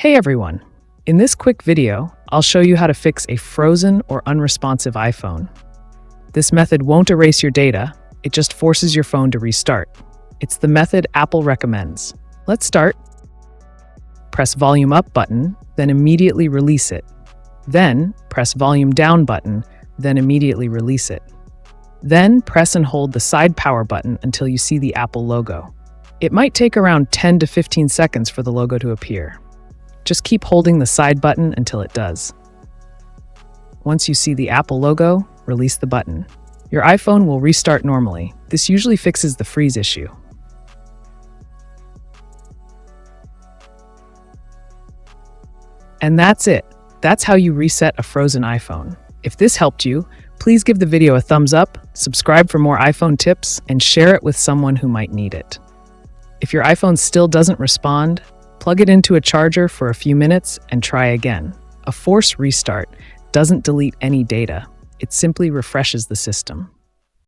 Hey everyone! In this quick video, I'll show you how to fix a frozen or unresponsive iPhone. This method won't erase your data, it just forces your phone to restart. It's the method Apple recommends. Let's start. Press volume up button, then immediately release it. Then press volume down button, then immediately release it. Then press and hold the side power button until you see the Apple logo. It might take around 10 to 15 seconds for the logo to appear. Just keep holding the side button until it does. Once you see the Apple logo, release the button. Your iPhone will restart normally. This usually fixes the freeze issue. And that's it. That's how you reset a frozen iPhone. If this helped you, please give the video a thumbs up, subscribe for more iPhone tips, and share it with someone who might need it. If your iPhone still doesn't respond, plug it into a charger for a few minutes and try again. A forced restart doesn't delete any data. It simply refreshes the system.